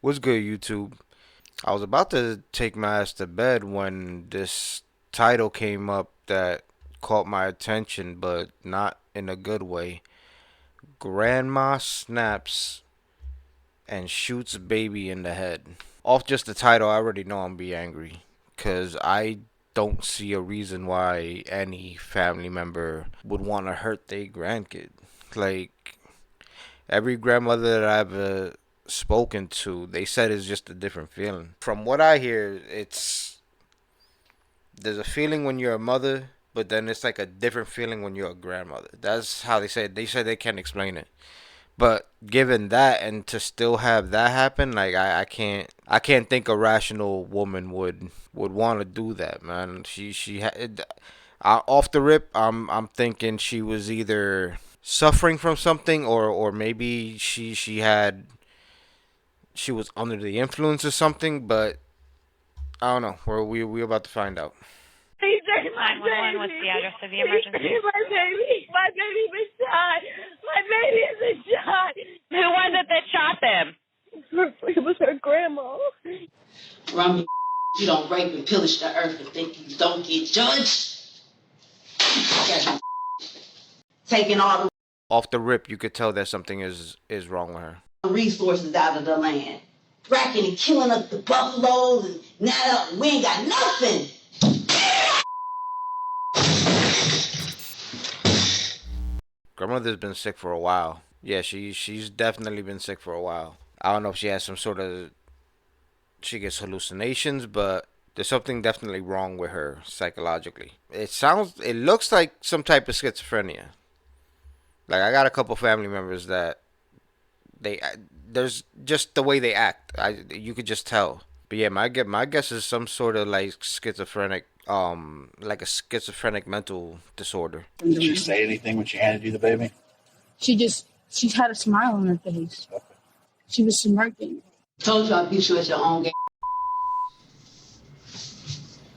What's good, YouTube? I was about to take my ass to bed when this title came up that caught my attention, but not in a good way. Grandma snaps and shoots baby in the head. Off just the title, I already know I'm be angry. Because I don't see a reason why any family member would want to hurt their grandkid. Like, every grandmother that I've spoken to, they said it's just a different feeling. From what I hear, it's there's a feeling when you're a mother, but then it's like a different feeling when you're a grandmother. That's how they say it. They said they can't explain it. But given that, and to still have that happen, like I can't think a rational woman would want to do that, man. Off the rip, I'm thinking she was either suffering from something, or maybe she was under the influence of something, but I don't know. We about to find out. Please take my 911, what's the address of the emergency? My baby. My baby was shot. My baby is a shot. Who was it that shot them? It was her grandma. Rummy, you don't rape and pillage the earth and think you don't get judged. Taking all the Off the rip, you could tell that something is wrong with her. resources out of the land. Racking and killing up the buffaloes, and now we ain't got nothing. Grandmother's been sick for a while. Yeah, she's definitely been sick for a while. I don't know if she has some sort of she gets hallucinations, but there's something definitely wrong with her psychologically. It looks like some type of schizophrenia. Like I got a couple family members that they there's just the way they act. You could just tell. But yeah, my guess is some sort of like like a schizophrenic mental disorder. Did she say anything when she handed you the baby? She had a smile on her face. Okay. She was smirking. Told you I'd beat you at your own game.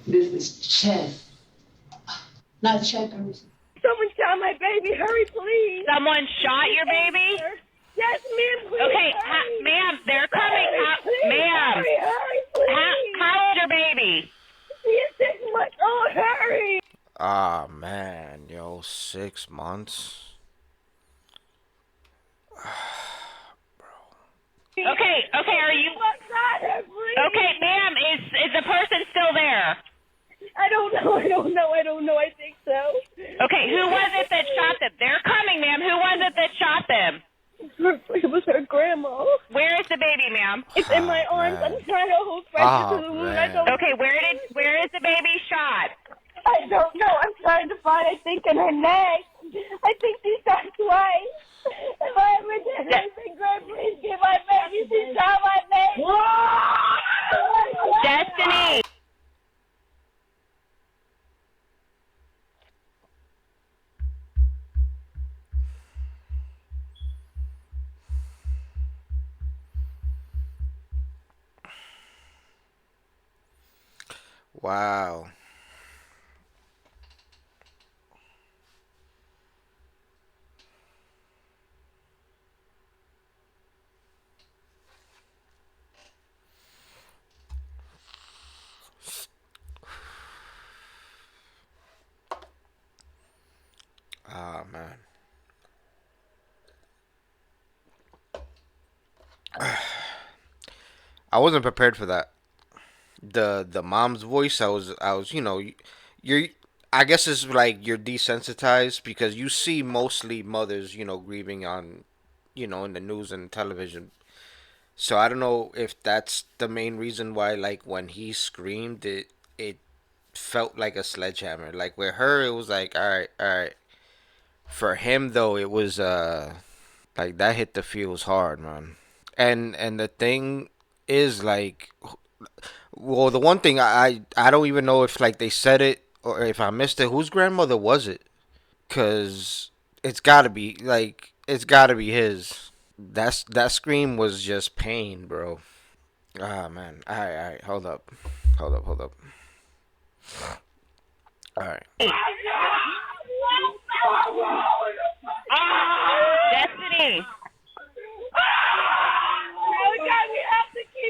This is chess, not checkers. Someone shot my baby. Hurry, please. Someone shot your baby? Yes, ma'am, please. Okay, hurry. ma'am, they're coming. Hurry, Ma'am, hurry, please. how old's your baby? She is 6 months old. Hurry. Ah man, yo, 6 months. Okay, are you... Okay, ma'am, is the person still there? I don't know. I think so. Okay, who was it that shot them? They're coming, ma'am. Who was it that shot them? It was her grandma. Where is the baby, ma'am? It's in my arms. Man. I'm trying to hold fresh to the wound. I Man. don't. Okay, where is the baby shot? I don't know. I'm trying to find. I think in her neck. I think she shot twice. If I ever did anything good, please give my baby. She shot my baby. Destiny! Wow. Ah man. I wasn't prepared for that. The mom's voice, I was you're I guess it's like you're desensitized because you see mostly mothers, grieving on in the news and television. So I don't know if that's the main reason why, like, when he screamed, it felt like a sledgehammer. Like with her it was like, all right, all right. For him though, it was like that hit the feels hard, man. And the thing is, like, well, the one thing I don't even know if, like, they said it or if I missed it. Whose grandmother was it? Cause it's gotta be his. That scream was just pain, bro. Ah man. All right. Hold up. Hold up. All right. Destiny! Oh God, we have to keep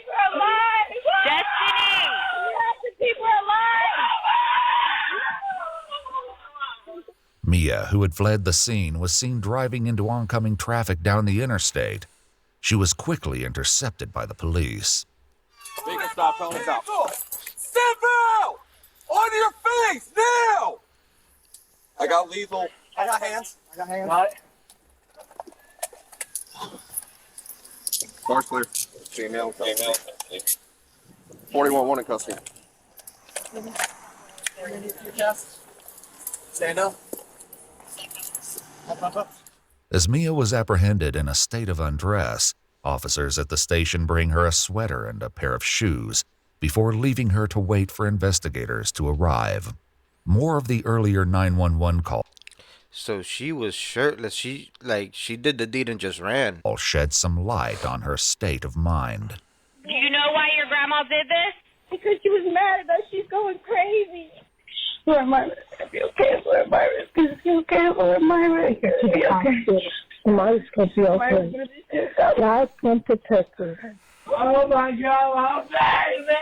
Mia, who had fled the scene, was seen driving into oncoming traffic down the interstate. She was quickly intercepted by the police. Stop, Tony, stop. Simple! On your face, now! I got lethal. I got hands. Got it. Car's clear. Female. 41-1 in custody. Your chest. Stand up. Up. As Mia was apprehended in a state of undress, officers at the station bring her a sweater and a pair of shoes before leaving her to wait for investigators to arrive. More of the earlier 911 call. So she was shirtless. She did the deed and just ran. All shed some light on her state of mind. Do you know why your grandma did this? Because she was mad at us. She's going crazy. Where am I? It's be okay. Where am I? It's be okay. Where am I? It's be okay. Myra's going to be okay. God's going to protect her. Oh my God, how bad is it?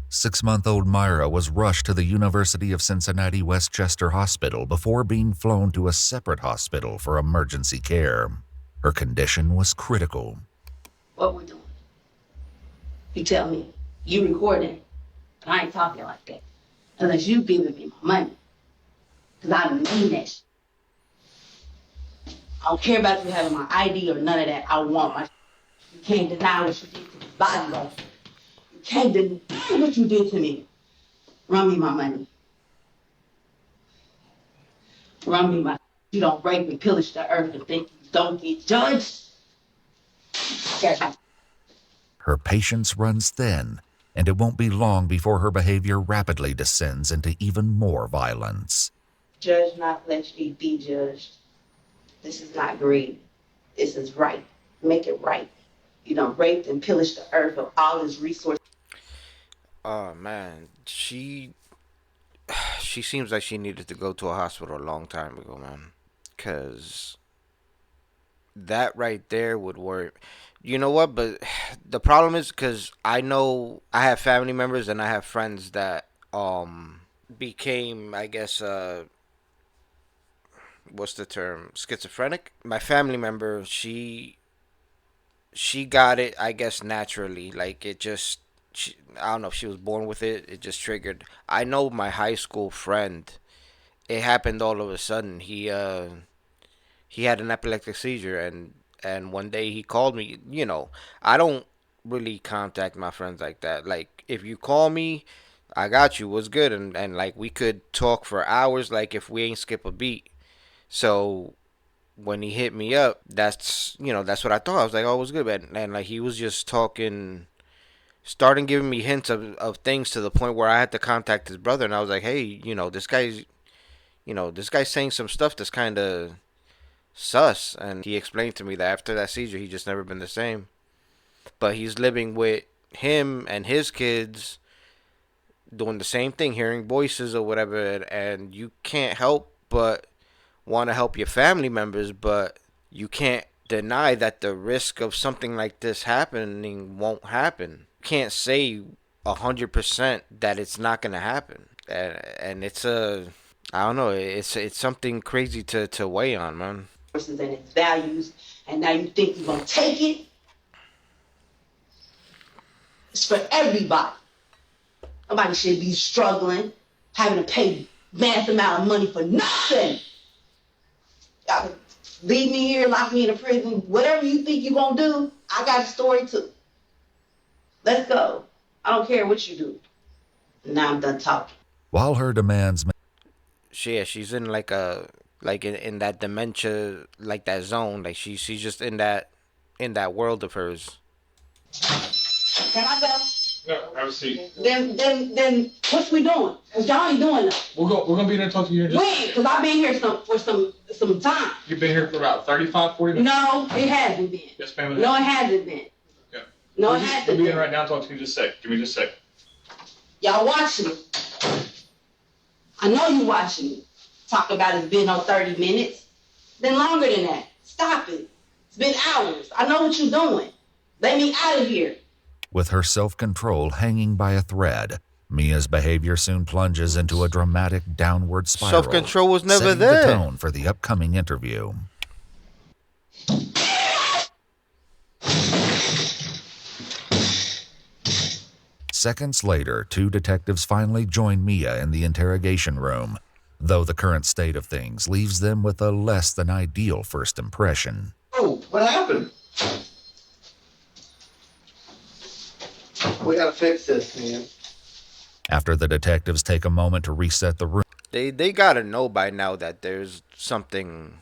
6-month-old Myra was rushed to the University of Cincinnati Westchester Hospital before being flown to a separate hospital for emergency care. Her condition was critical. What we doing? You tell me. You recording. But I ain't talking like that. Unless you giving me my money. Because I mean that shit. I don't care about you having my ID or none of that. I want my shit. You can't deny what you did to this body right here. You can't deny what you did to me. Run me my money. Run me my. You don't break me, pillage the earth, and think you don't get judged. Her patience runs thin, and it won't be long before her behavior rapidly descends into even more violence. Judge not, let ye be judged. This is not greed. This is right. Make it right. You done raped and pillaged the earth of all its resources. Oh man, she seems like she needed to go to a hospital a long time ago, man. 'Cause that right there would work. You know what? But the problem is because I know I have family members and I have friends that became, I guess, what's the term? Schizophrenic. My family member, she got it, I guess, naturally. Like it just, I don't know if she was born with it. It just triggered. I know my high school friend. It happened all of a sudden. He had an epileptic seizure, and one day he called me. You know, I don't really contact my friends like that. Like if you call me, I got you. What's good? And like we could talk for hours. Like if we ain't skip a beat. So when he hit me up, that's what I thought. I was like, oh, what's good, man? And like he was just talking, starting giving me hints of things to the point where I had to contact his brother, and I was like, hey, this guy's saying some stuff that's kind of sus. And he explained to me that after that seizure, he just never been the same. But he's living with him and his kids, doing the same thing, hearing voices or whatever, and you can't help but want to help your family members, but you can't deny that the risk of something like this happening won't happen. You can't say 100% that it's not gonna happen, and it's I don't know, it's something crazy to weigh on, man. And its values, and now you think you're gonna take it? It's for everybody. Nobody should be struggling, having to pay mass amount of money for nothing. Y'all leave me here, lock me in a prison, whatever you think you're gonna do, I got a story too. Let's go. I don't care what you do. Now I'm done talking. While her demands... She's in in that dementia, like that zone. Like she's just in that world of hers. Can I go? No, have a seat. Then what's we doing? Cause y'all ain't doing nothing. We're gonna be there and talk to you in just. When? Cause I've been here for some time. You've been here for about 35, 40 minutes. No, it hasn't been. Yes, ma'am. No, it hasn't been. Yeah. No, We'll it hasn't be in been. right now. Talk to you just a sec. Give me just a sec. Y'all watching me. I know you watching me. Talk about it's been on 30 minutes. Been longer than that. Stop it. It's been hours. I know what you're doing. Let me out of here. With her self-control hanging by a thread, Mia's behavior soon plunges into a dramatic downward spiral, Self-control was never setting the there. tone for the upcoming interview. Seconds later, 2 detectives finally join Mia in the interrogation room, though the current state of things leaves them with a less than ideal first impression. Oh, what happened? We gotta fix this, man. After the detectives take a moment to reset the room, They gotta know by now that there's something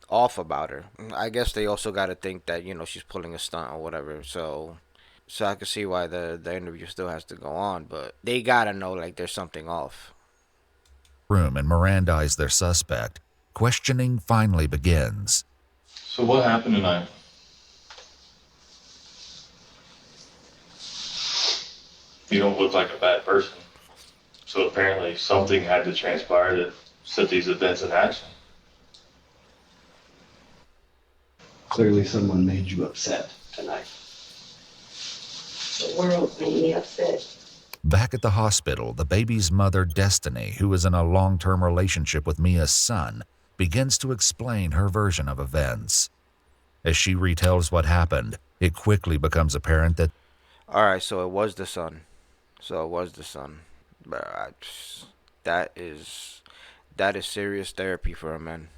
off about her. I guess they also gotta think that, you know, she's pulling a stunt or whatever. So I can see why the interview still has to go on, but they gotta know like there's something off. and Mirandize their suspect, questioning finally begins. So what happened tonight? You don't look like a bad person. So apparently something had to transpire that set these events in action. Clearly someone made you upset tonight. The world made me upset. Back at the hospital, the baby's mother, Destiny, who is in a long-term relationship with Mia's son, begins to explain her version of events. As she retells what happened, it quickly becomes apparent that Alright, so it was the son. But that is serious therapy for a man.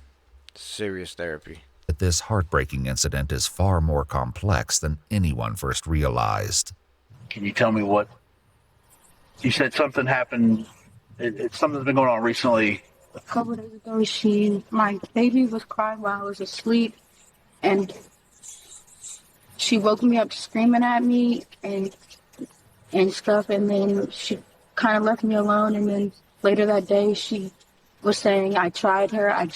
Serious therapy. this heartbreaking incident is far more complex than anyone first realized. Can you tell me what? You said something happened. Something's been going on recently. A couple days ago, my baby was crying while I was asleep, and she woke me up screaming at me and stuff, and then she kind of left me alone. And then later that day, she was saying, I tried her, and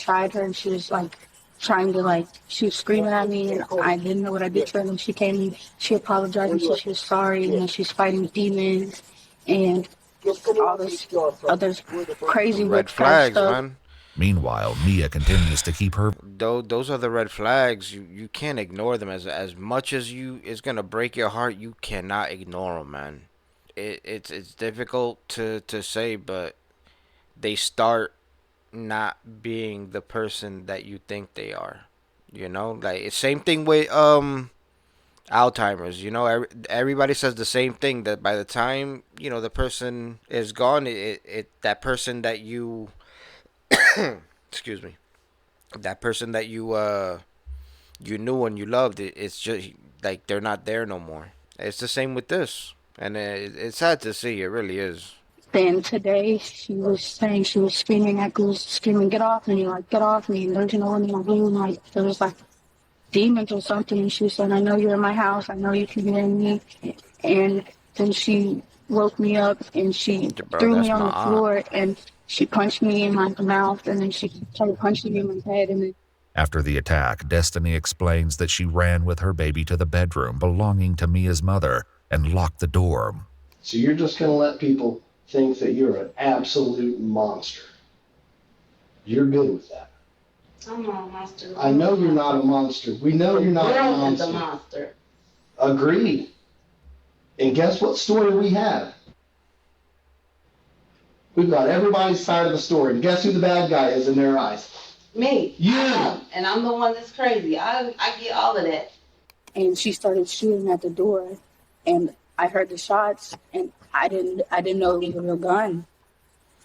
she was like she was screaming at me, and I didn't know what I did to her. And then she came and she apologized and said she was sorry, and then she's fighting demons and all this other crazy red flags, stuff. man. Meanwhile, Mia continues to keep her... Those are the red flags. You can't ignore them. As much as it's gonna break your heart, you cannot ignore them, man. It's difficult to say, but they start not being the person that you think they are. You know, like it's same thing with Alzheimer's. You know, everybody says the same thing, that by the time, you know, the person is gone, that person that you excuse me, that person that you knew and you loved, it's just like they're not there no more. It's the same with this, and it's sad to see. It really is. Then today, she was saying, she was screaming get off me, like, get off me. And there's no one in my room, like, there was like demons or something. And she was saying, I know you're in my house, I know you can hear me. And then she woke me up and she threw me on the floor and she punched me in my mouth, and then she started punching me in my head. And then After the attack, Destiny explains that she ran with her baby to the bedroom belonging to Mia's mother and locked the door. So you're just gonna let people think that you're an absolute monster. You're good with that. I'm not a monster. I know you're not a monster. We know you're not a Girl is monster. a monster. Agreed. And guess what story we have? We've got everybody's side of the story. And guess who the bad guy is in their eyes? Me. You. And I'm the one that's crazy. I get all of that. and she started shooting at the door, and I heard the shots, and I didn't know it was a real gun.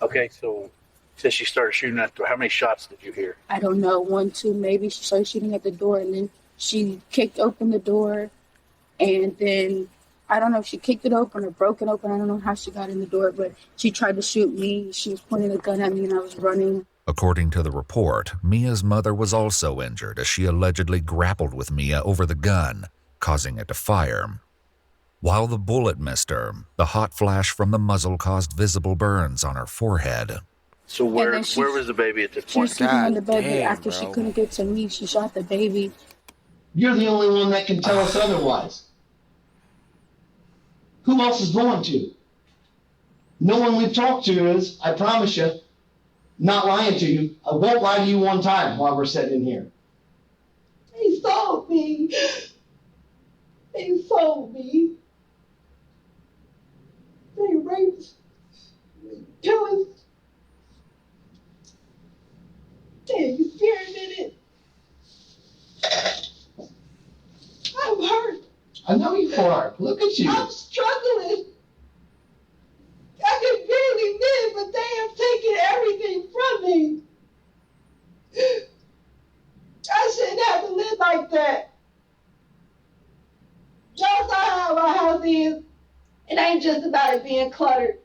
Okay, so since she started shooting at the door, how many shots did you hear? I don't know, 1, 2, maybe. She started shooting at the door, and then she kicked open the door, and then I don't know if she kicked it open or broke it open. I don't know how she got in the door, but she tried to shoot me. She was pointing a gun at me, and I was running. According to the report, Mia's mother was also injured as she allegedly grappled with Mia over the gun, causing it to fire. While the bullet missed her, the hot flash from the muzzle caused visible burns on her forehead. So where was the baby at this She was point? sleeping on the bed, but damn, after she couldn't get to me, she shot the baby. You're the only one that can tell us otherwise. Who else is going to? No one we've talked to is, I promise you, not lying to you. I won't lie to you one time while we're sitting in here. He sold me. He sold me. rape, killing. Damn, you fearing in it? I'm hurt. I know you are. Look at you. I'm struggling. I can barely live, but they have taken everything from me. I shouldn't have to live like that. That's not how my house is. It ain't just about it being cluttered.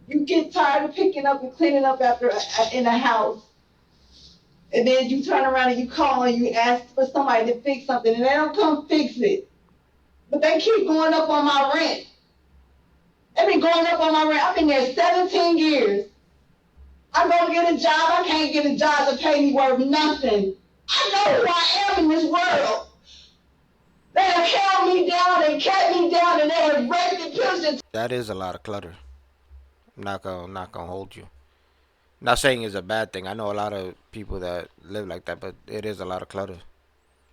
You get tired of picking up and cleaning up after in a house. And then you turn around and you call and you ask for somebody to fix something and they don't come fix it. But they keep going up on my rent. They've been going up on my rent. I've been there 17 years. I go get a job, I can't get a job to pay me worth nothing. I know who I am in this world. They have held me down, they kept me down, and they have raped and pillaged. That is a lot of clutter. I'm not gonna hold you. Not saying it's a bad thing. I know a lot of people that live like that, but it is a lot of clutter.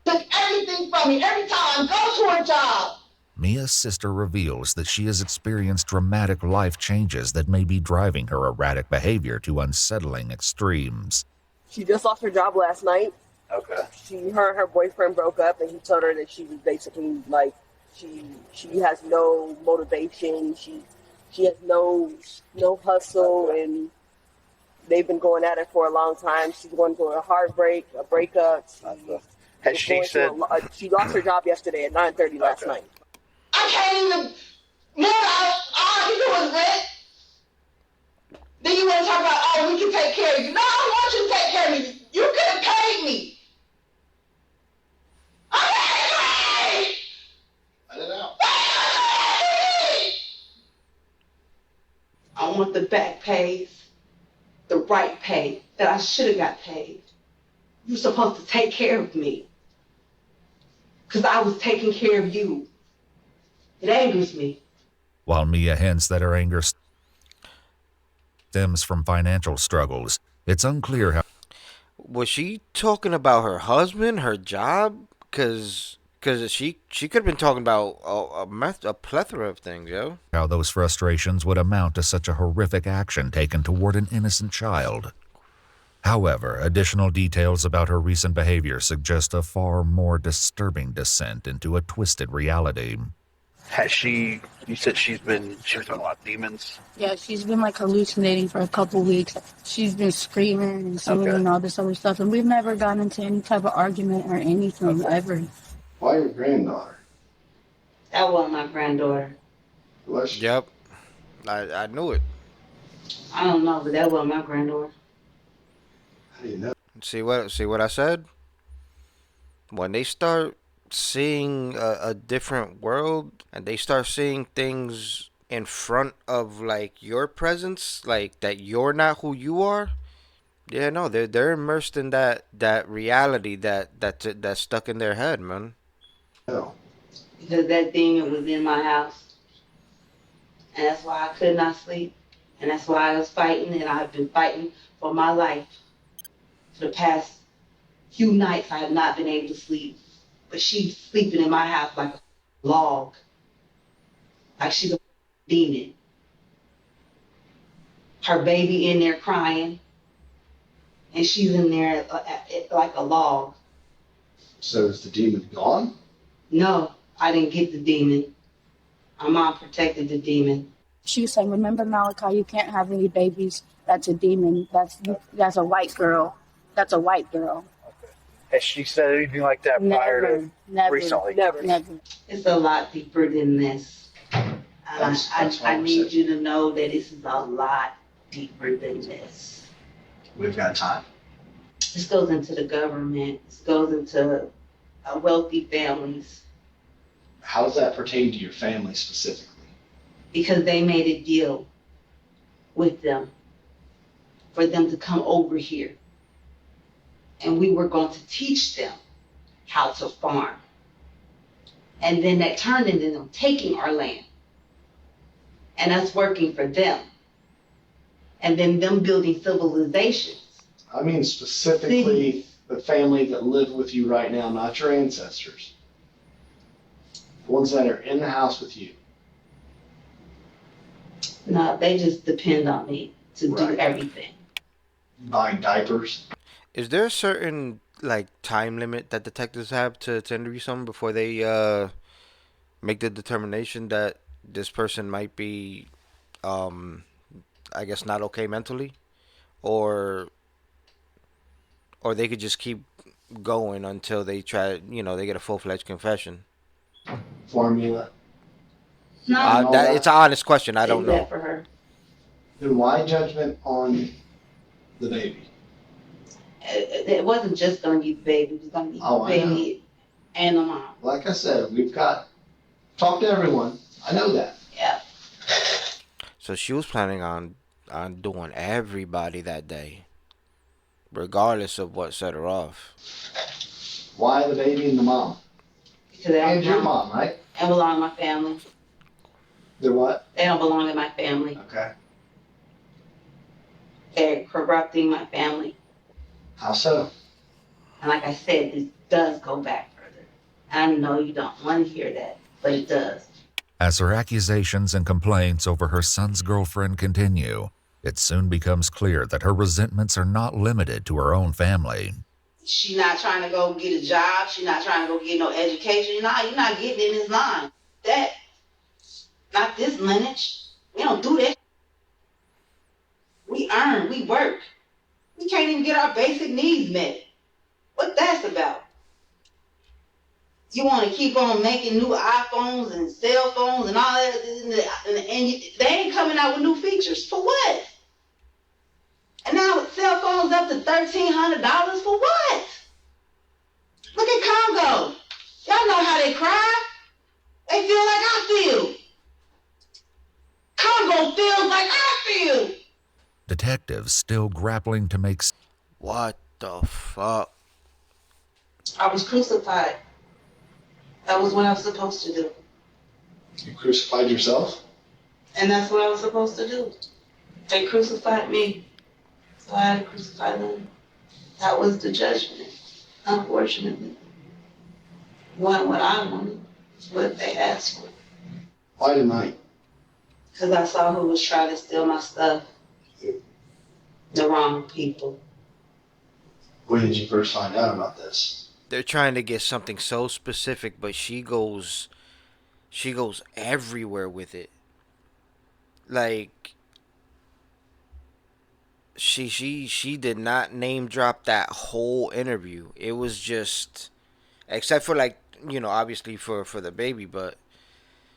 Took everything from me every time I go to a job. Mia's sister reveals that she has experienced dramatic life changes that may be driving her erratic behavior to unsettling extremes. She just lost her job last night. Okay. Her and her boyfriend broke up, and he told her that she was basically like she has no motivation. She has no hustle, and they've been going at it for a long time. She's going through a heartbreak, a breakup. Has she said she lost her job yesterday at 9:30 last night? I can't even move out. All I can do is rent. Then you want to talk about, oh, we can take care of you. No, I want you to take care of me. You could have paid me. I'm angry! Let it out. I want the back pays, the right pay that I should have got paid. You're supposed to take care of me. Because I was taking care of you. It angers me. While Mia hints that her anger stems from financial struggles, it's unclear how. Was she talking about her husband, her job? Cause she could have been talking about a plethora of things, yo. How those frustrations would amount to such a horrific action taken toward an innocent child. However, additional details about her recent behavior suggest a far more disturbing descent into a twisted reality. Has she? You said she was doing a lot of demons. Yeah, she's been like hallucinating for a couple weeks. She's been screaming and singing and all this other stuff, and we've never gotten into any type of argument or anything ever. Why your granddaughter? That wasn't my granddaughter. Yep, I knew it. I don't know, but that wasn't my granddaughter. How do you know? See what I said? When they start seeing a different world and they start seeing things in front of like your presence, like that you're not who you are. Yeah, no, they're immersed in that reality that's stuck in their head, man. No. Because that demon was in my house. And that's why I could not sleep. And that's why I was fighting, and I've been fighting for my life. For the past few nights, I have not been able to sleep. But she's sleeping in my house like a log. Like she's a demon. Her baby in there crying. And she's in there like a log. So is the demon gone? No, I didn't get the demon. My mom protected the demon. She was saying, remember, Malachi, you can't have any babies. That's a demon. That's a white girl. That's a white girl. Has she said anything like that prior to recently? Never. It's a lot deeper than this. I need you to know that this is a lot deeper than this. We've got time. This goes into the government. This goes into wealthy families. How does that pertain to your family specifically? Because they made a deal with them for them to come over here. And we were going to teach them how to farm. And then that turned into them taking our land and us working for them. And then them building civilizations. I mean specifically the family that live with you right now, not your ancestors. The ones that are in the house with you. No, they just depend on me to do everything. Buying diapers. Is there a certain like time limit that detectives have to interview someone before they make the determination that this person might be um I guess not okay mentally, or they could just keep going until they try, they get a full-fledged confession. Formula. No, That it's an honest question. I don't save know. that for her. Then why judgment on the baby? It wasn't just gonna be the baby. It was gonna be the baby and the mom. Like I said, we've got talk to everyone. I know that. Yeah. So she was planning on doing everybody that day, regardless of what set her off. Why the baby and the mom? Because and your mom, right? They belong in my family. They're what? They don't belong in my family. Okay. They're corrupting my family. How so? And like I said, this does go back further. I know you don't want to hear that, but it does. As her accusations and complaints over her son's girlfriend continue, it soon becomes clear that her resentments are not limited to her own family. She's not trying to go get a job. She's not trying to go get no education. You're not getting in this line. Not this lineage. We don't do that. We earn, we work. We can't even get our basic needs met. What that's about? You want to keep on making new iPhones and cell phones and all that, and they ain't coming out with new features. For what? And now with cell phones up to $1,300, for what? Look at Congo. Y'all know how they cry. They feel like I feel. Congo feels like I feel. Detectives still grappling to make... What the fuck? I was crucified. That was what I was supposed to do. You crucified yourself? And that's what I was supposed to do. They crucified me, so I had to crucify them. That was the judgment, unfortunately. Wasn't what I wanted, what they asked for. Why tonight? Because I saw who was trying to steal my stuff. The wrong people. When did you first find out about this? They're trying to get something so specific, but she goes everywhere with it. Like she did not name drop that whole interview. It was just, except for like, obviously for the baby, but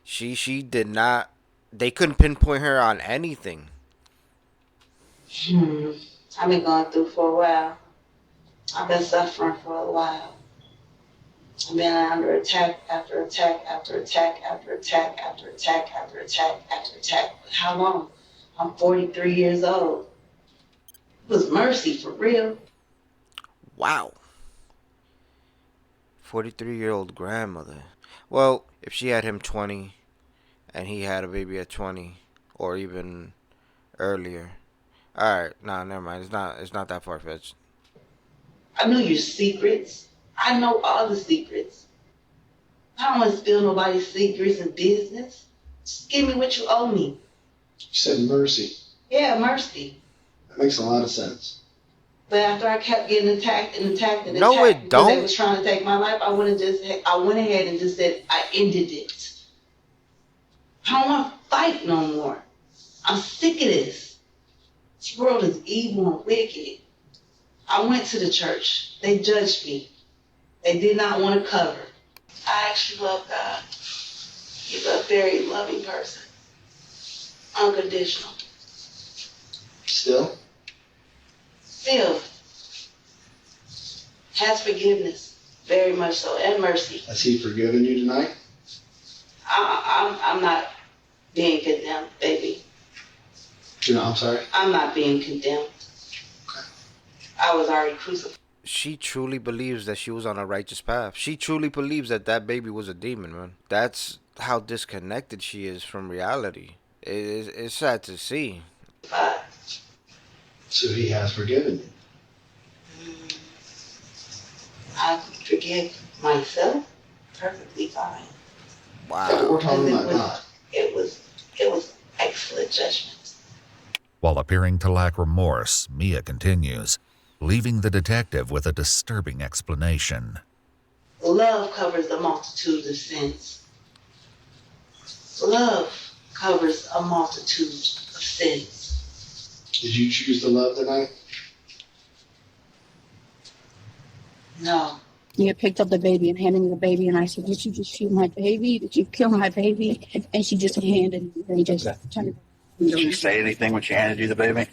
she did not. They couldn't pinpoint her on anything. I've been going through for a while. I've been suffering for a while. I've been under attack after attack after attack after attack after attack after attack after attack. How long? I'm 43 years old. It was mercy for real. Wow. 43-year-old grandmother. Well, if she had him 20 and he had a baby at 20 or even earlier. All right, nah, never mind. It's not that far fetched. I knew your secrets. I know all the secrets. I don't want to spill nobody's secrets and business. Just give me what you owe me. You said mercy. Yeah, mercy. That makes a lot of sense. But after I kept getting attacked and attacked and No, attacked it because they don't. was trying to take my life, I went ahead and just said I ended it. I don't want to fight no more. I'm sick of this. This world is evil and wicked. I went to the church. They judged me. They did not want to cover. I actually love God. He's a very loving person. Unconditional. Still? Still. Has forgiveness. Very much so. And mercy. Has he forgiven you tonight? I'm not being condemned, baby. I'm sorry? I'm not being condemned. I was already crucified. She truly believes that she was on a righteous path. She truly believes that that baby was a demon, man. That's how disconnected she is from reality. It's sad to see. So he has forgiven you? I forgive myself perfectly fine. Wow. We're talking about God. It was Split judgment. While appearing to lack remorse, Mia continues, leaving the detective with a disturbing explanation. Love covers a multitude of sins. Love covers a multitude of sins. Did you choose to love tonight? No. Mia picked up the baby and handed me the baby, and I said, "Did you just shoot my baby? Did you kill my baby?" And she just handed me, and just turned. Did she say anything when she handed you the baby?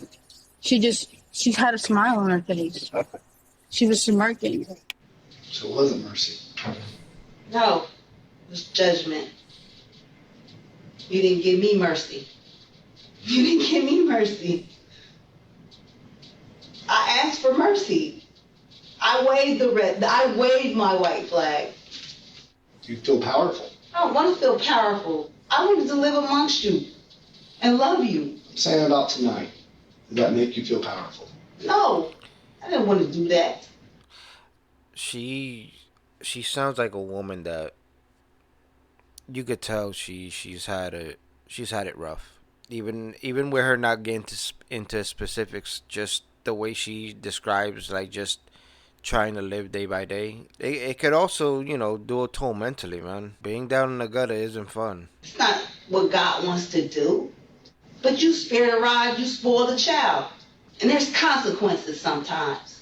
She had a smile on her face. Okay. She was smirking. So it wasn't mercy. No. It was judgment. You didn't give me mercy. You didn't give me mercy. I asked for mercy. I waved my white flag. You feel powerful. I don't want to feel powerful. I wanted to live amongst you and love you. I'm saying about tonight. Did that make you feel powerful? No, I didn't want to do that. She sounds like a woman that you could tell she's had it rough. Even with her not getting into specifics, just the way she describes, like, just trying to live day by day. It could also, do a toll mentally, man. Being down in the gutter isn't fun. It's not what God wants to do. But you spare the rod, you spoil the child. And there's consequences sometimes.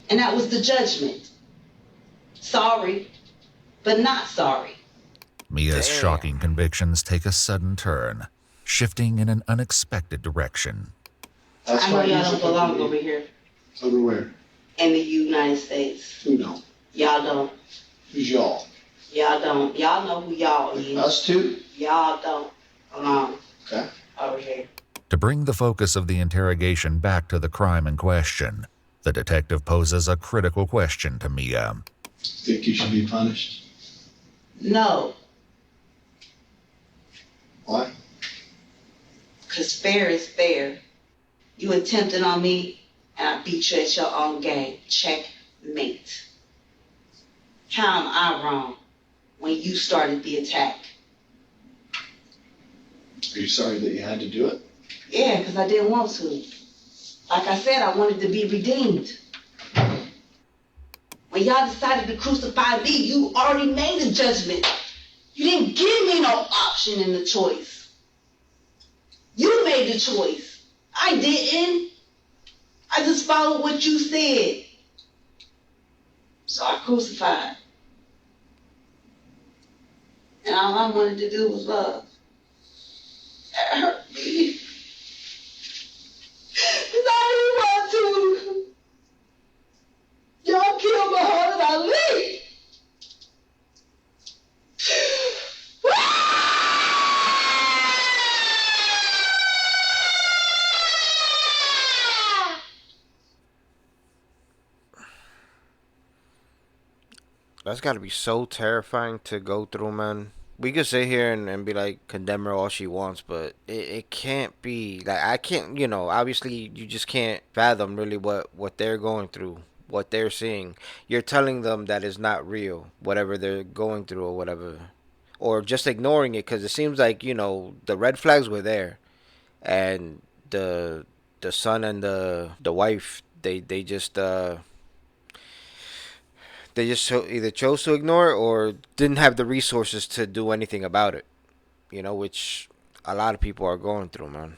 And that was the judgment. Sorry, but not sorry. Mia's shocking convictions take a sudden turn, shifting in an unexpected direction. I know y'all don't belong over here. Over where? In the United States. Who don't? Y'all don't. Who's y'all? Y'all don't. Y'all know who y'all is. Us too? Y'all don't belong. Okay. Over here. To bring the focus of the interrogation back to the crime in question, the detective poses a critical question to Mia. Think you should be punished? No. Why? Because fair is fair. You attempted on me, and I beat you at your own game. Checkmate. How am I wrong when you started the attack? Are you sorry that you had to do it? Yeah, because I didn't want to. Like I said, I wanted to be redeemed. When y'all decided to crucify me, you already made a judgment. You didn't give me no option in the choice. You made the choice. I didn't. I just followed what you said. So I crucified. And all I wanted to do was love. That hurt me. Because I didn't want to. Y'all killed my heart and I leave. That's got to be so terrifying to go through, man. We could sit here and be like, condemn her all she wants, but it can't be. Like, I can't, obviously you just can't fathom really what they're going through, what they're seeing. You're telling them that it's not real, whatever they're going through or whatever. Or just ignoring it because it seems like, the red flags were there. And the son and the wife, they just either chose to ignore it or didn't have the resources to do anything about it, which a lot of people are going through, man.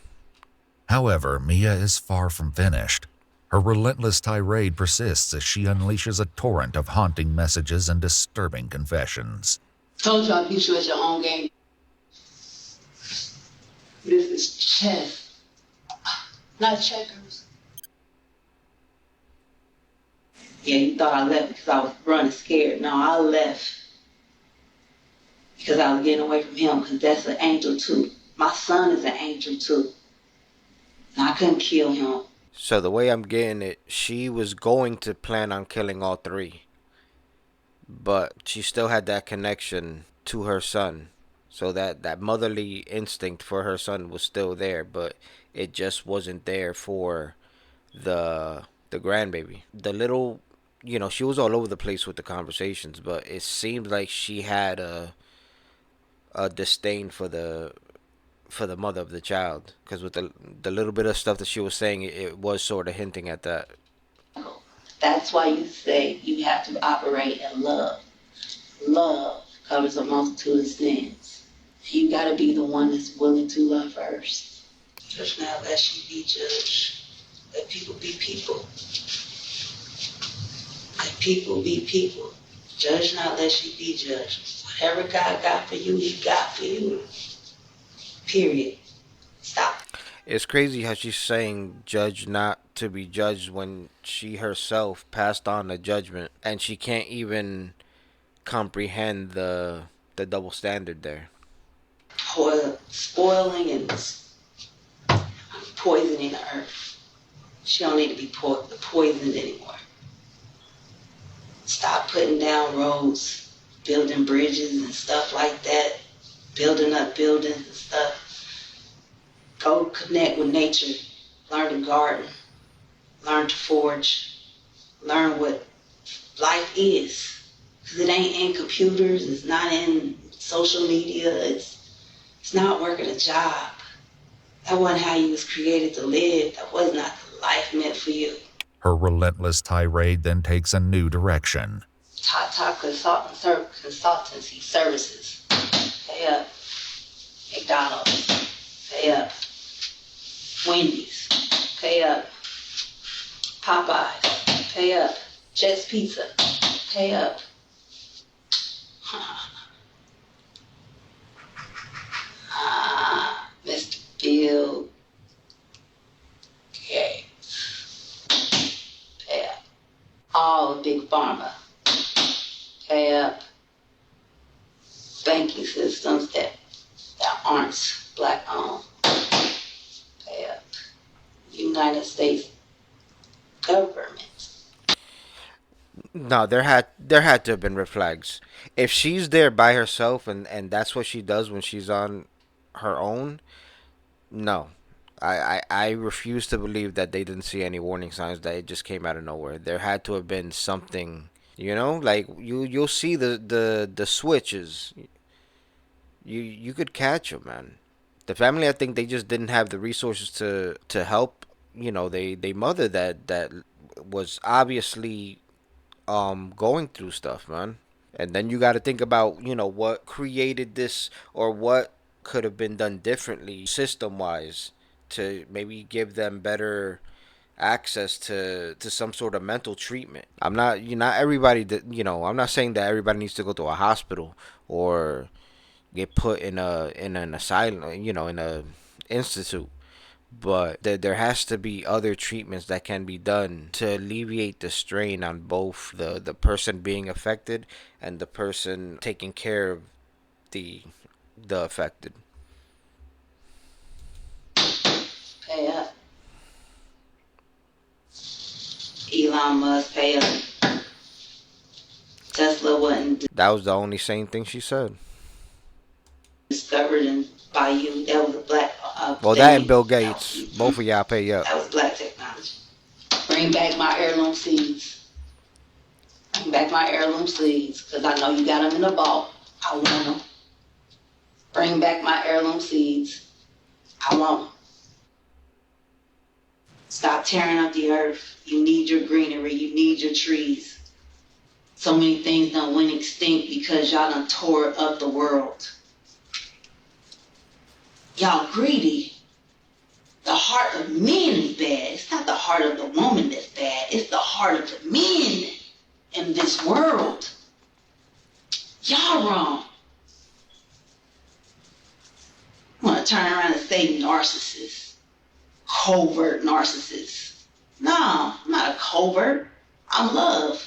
However, Mia is far from finished. Her relentless tirade persists as she unleashes a torrent of haunting messages and disturbing confessions. Told you I beat you at your own game. This is chess, not checkers. Yeah, you thought I left because I was running scared. No, I left because I was getting away from him because that's an angel too. My son is an angel too. And I couldn't kill him. So the way I'm getting it, she was going to plan on killing all three. But she still had that connection to her son. So that motherly instinct for her son was still there, but it just wasn't there for the grandbaby. The little, she was all over the place with the conversations, but it seemed like she had a disdain for the for the mother of the child, because with the little bit of stuff that she was saying, it was sort of hinting at that. That's why you say you have to operate in love. Love covers a multitude of sins. You gotta be the one that's willing to love first. Judge not lest you be judged. Let people be people. Let people be people. Judge not lest you be judged. Whatever God got for you, He got for you. Period. Stop. It's crazy how she's saying judge not to be judged when she herself passed on the judgment, and she can't even comprehend the double standard there. Spoiling and poisoning the earth. She don't need to be poisoned anymore. Stop putting down roads, building bridges and stuff like that, building up buildings and stuff. Go connect with nature. Learn to garden. Learn to forge. Learn what life is. Because it ain't in computers. It's not in social media. It's not working a job. That wasn't how you was created to live. That was not the life meant for you. Her relentless tirade then takes a new direction. Tata Consultancy Services. Pay up. McDonald's. Pay up. Wendy's. Pay up. Popeyes. Pay up. Jets Pizza. Pay up. Mr. Bill Gates. Pay up. All of Big Pharma. Pay up. Banking systems that aren't black owned. Pay up. United States government. No, there had to have been red flags. If she's there by herself and that's what she does when she's on her own, no. I refuse to believe that they didn't see any warning signs, that it just came out of nowhere. There had to have been something, like you'll see the switches. You could catch them, man. The family, I think they just didn't have the resources to help. They mother that was obviously going through stuff, man. And then you got to think about what created this, or what could have been done differently system wise to maybe give them better access to some sort of mental treatment. I'm not you not everybody that I'm not saying that everybody needs to go to a hospital or get put in an asylum, in a institute. But there has to be other treatments that can be done to alleviate the strain on both the person being affected and the person taking care of the the affected. Pay up. Elon Musk, pay up. Tesla wasn't That was the only sane thing she said. discovered by you. That was a black Well, that and thing. Bill Gates, both of y'all pay up. That was black technology. Bring back my heirloom seeds. Bring back my heirloom seeds, because I know you got them in the vault. I want them. Bring back my heirloom seeds. I want them. Stop tearing up the earth. You need your greenery. You need your trees. So many things done went extinct because y'all done tore up the world. Y'all greedy. The heart of men is bad. It's not the heart of the woman that's bad. It's the heart of the men in this world. Y'all wrong. I want to turn around and say narcissist. Covert narcissist. No, I'm not a covert. I'm love.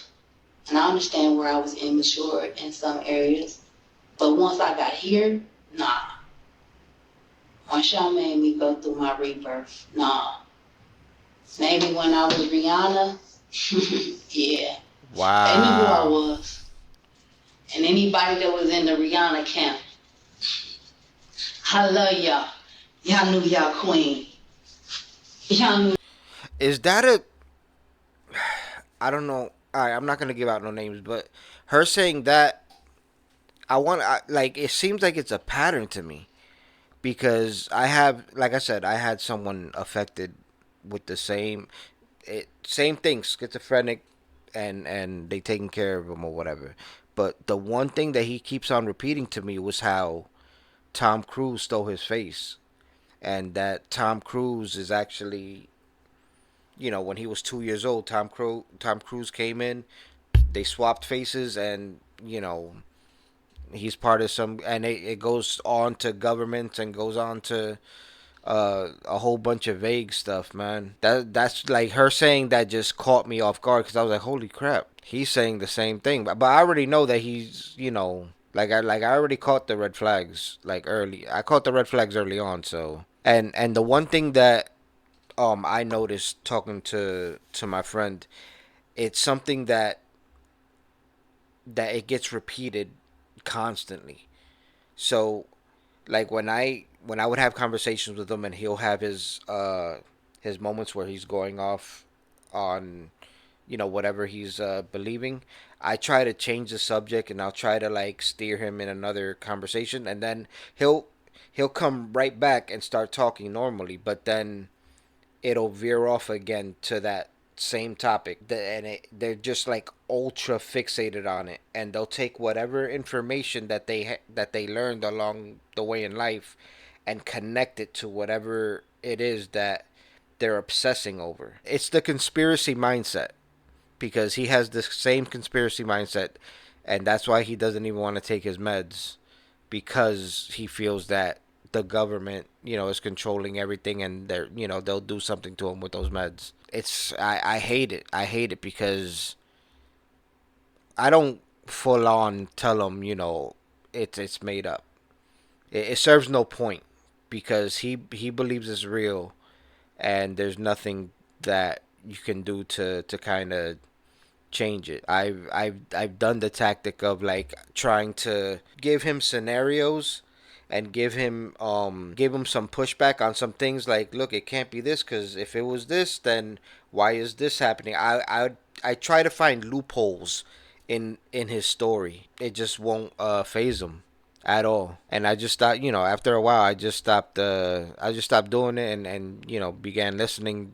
And I understand where I was immature in some areas. But once I got here, nah. Once y'all made me go through my rebirth, nah. Maybe when I was Rihanna, yeah. They knew who I Wow. was. And anybody that was in the Rihanna camp, I love y'all. Y'all knew y'all queen. Y'all knew. Is that a? I don't know. All right, I'm not gonna give out no names, but her saying that, like, it seems like it's a pattern to me. because I have, like I said, I had someone affected with the same thing, schizophrenic, and they taking care of him or whatever. But the one thing that he keeps on repeating to me was how Tom Cruise stole his face, and that Tom Cruise is actually, when he was 2 years old, Tom Cruise came in, they swapped faces, and he's part of some, and it goes on to governments and goes on to a whole bunch of vague stuff, man. That's like her saying that just caught me off guard because I was like, holy crap, he's saying the same thing. But I already know that he's, like I already caught the red flags like early. I caught the red flags early on. So and the one thing that I noticed talking to my friend, it's something that it gets repeated constantly. So like when I would have conversations with him and he'll have his moments where he's going off on whatever he's believing, I try to change the subject and I'll try to like steer him in another conversation, and then he'll come right back and start talking normally, but then it'll veer off again to that same topic. And they're just like ultra fixated on it, and they'll take whatever information that they learned along the way in life and connect it to whatever it is that they're obsessing over. It's the conspiracy mindset, because he has the same conspiracy mindset, and that's why he doesn't even want to take his meds, because he feels that the government, is controlling everything, and they'll do something to him with those meds. I hate it. I hate it because I don't full on tell him, it's made up. It serves no point, because he believes it's real, and there's nothing that you can do to kind of change it. I've done the tactic of like trying to give him scenarios and give him some pushback on some things, like, look, it can't be this, because if it was this, then why is this happening? I try to find loopholes in his story. It just won't phase him at all. And I just thought, after a while, I just stopped doing it, and began listening,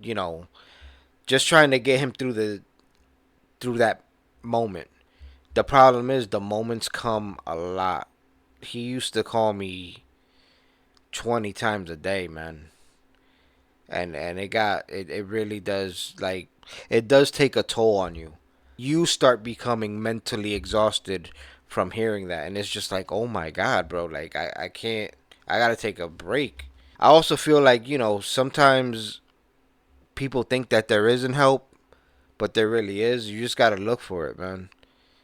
just trying to get him through that moment. The problem is the moments come a lot. He used to call me 20 times a day, man. And it really does, like, it does take a toll on you. You start becoming mentally exhausted from hearing that, and it's just like, oh my god, bro, like I can't, I gotta take a break. I also feel like, sometimes people think that there isn't help, but there really is. You just gotta look for it, man.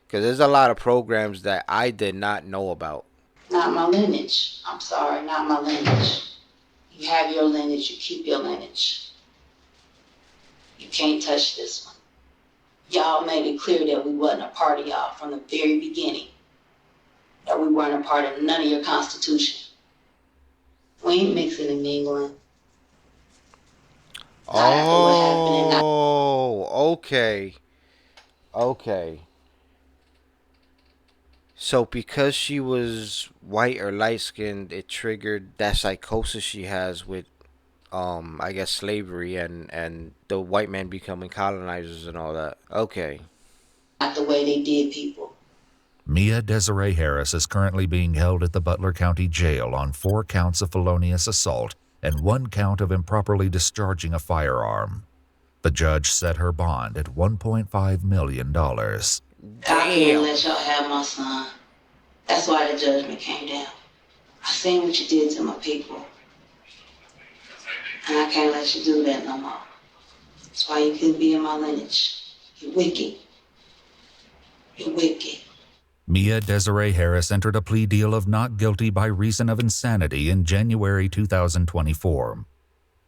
Because there's a lot of programs that I did not know about. Not my lineage. I'm sorry, not my lineage. You have your lineage, you keep your lineage. You can't touch this one. Y'all made it clear that we wasn't a part of y'all from the very beginning. That we weren't a part of none of your constitution. We ain't mixing and mingling. Oh, okay. Okay. So because she was white or light skinned, it triggered that psychosis she has with I guess slavery and the white men becoming colonizers and all that. Okay. Not the way they did people. Mia Desiree Harris is currently being held at the Butler County Jail on 4 counts of felonious assault and 1 count of improperly discharging a firearm. The judge set her bond at $1.5 million. I couldn't let y'all have my son. That's why the judgment came down. I seen what you did to my people. And I can't let you do that no more. That's why you couldn't be in my lineage. You're wicked. You're wicked. Mia Desiree Harris entered a plea deal of not guilty by reason of insanity in January 2024.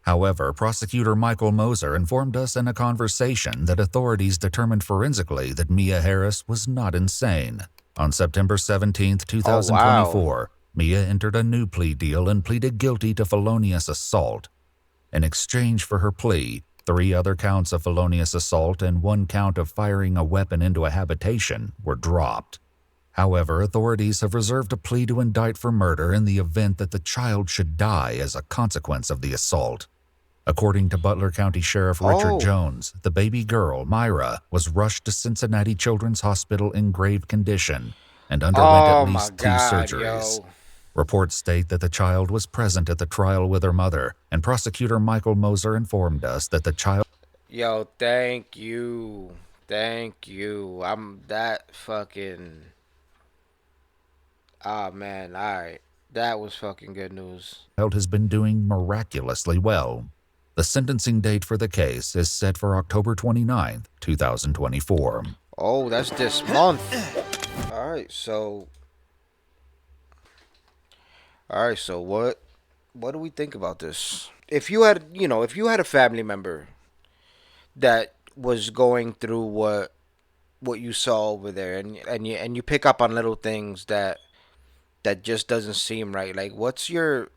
However, prosecutor Michael Moser informed us in a conversation that authorities determined forensically that Mia Harris was not insane. On September 17, 2024, Mia entered a new plea deal and pleaded guilty to felonious assault. In exchange for her plea, 3 other counts of felonious assault and 1 count of firing a weapon into a habitation were dropped. However, authorities have reserved a plea to indict for murder in the event that the child should die as a consequence of the assault. According to Butler County Sheriff Richard Oh, Jones, the baby girl, Myra, was rushed to Cincinnati Children's Hospital in grave condition and underwent at oh my least 2 God, surgeries. yo. Reports state that the child was present at the trial with her mother, and prosecutor Michael Moser informed us that the child Yo, thank you. Thank you. I'm that fucking. Ah, man, alright. That was fucking good news. has been doing miraculously well. The sentencing date for the case is set for October 29th, 2024. Oh, that's this month. Alright, so. Alright, so what do we think about this? If you had, if you had a family member that was going through what you saw over there, and you pick up on little things that just doesn't seem right. Like, what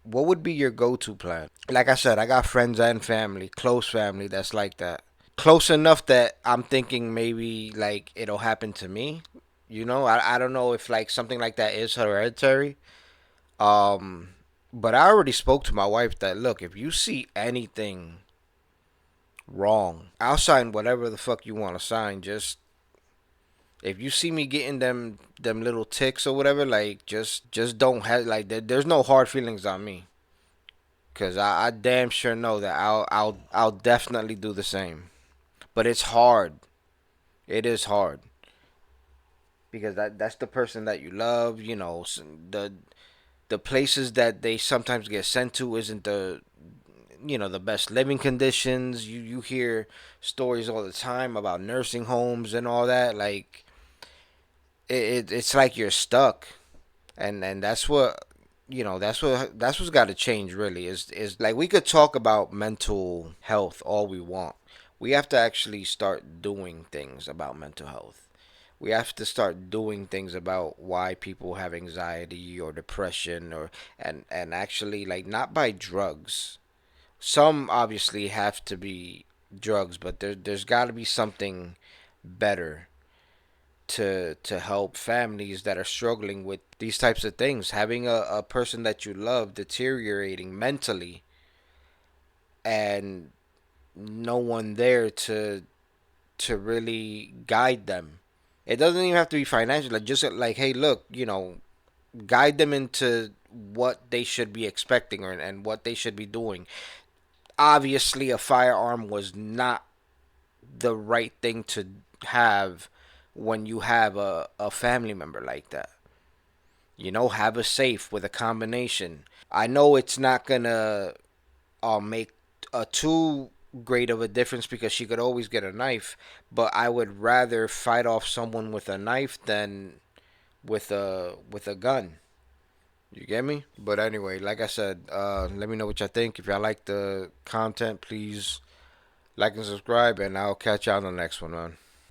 would be your go-to plan? Like I said, I got friends and family, close family that's like that. Close enough that I'm thinking maybe like it'll happen to me. I don't know if like something like that is hereditary. Um, but I already spoke to my wife that look, if you see anything wrong, I'll sign whatever the fuck you want to sign. Just if you see me getting them little ticks or whatever, like just don't have like there's no hard feelings on me, cause I damn sure know that I'll definitely do the same. But it's hard. It is hard because that's the person that you love. The places that they sometimes get sent to isn't the best living conditions. You hear stories all the time about nursing homes and all that. Like it's like you're stuck, and that's what's got to change. Really is like we could talk about mental health all we want. We have to actually start doing things about mental health. We have to start doing things about why people have anxiety or depression, and actually, like, not by drugs. Some obviously have to be drugs, but there's got to be something better to help families that are struggling with these types of things. Having a person that you love deteriorating mentally and no one there to really guide them. It doesn't even have to be financial. Like, just like, hey, look, guide them into what they should be expecting, and what they should be doing. Obviously, a firearm was not the right thing to have when you have a family member like that. Have a safe with a combination. I know it's not gonna make a too great of a difference because she could always get a knife, but I would rather fight off someone with a knife than with a gun. You get me? But anyway, like I said, let me know what y'all think. If y'all like the content, please like and subscribe, and I'll catch y'all on the next one, man.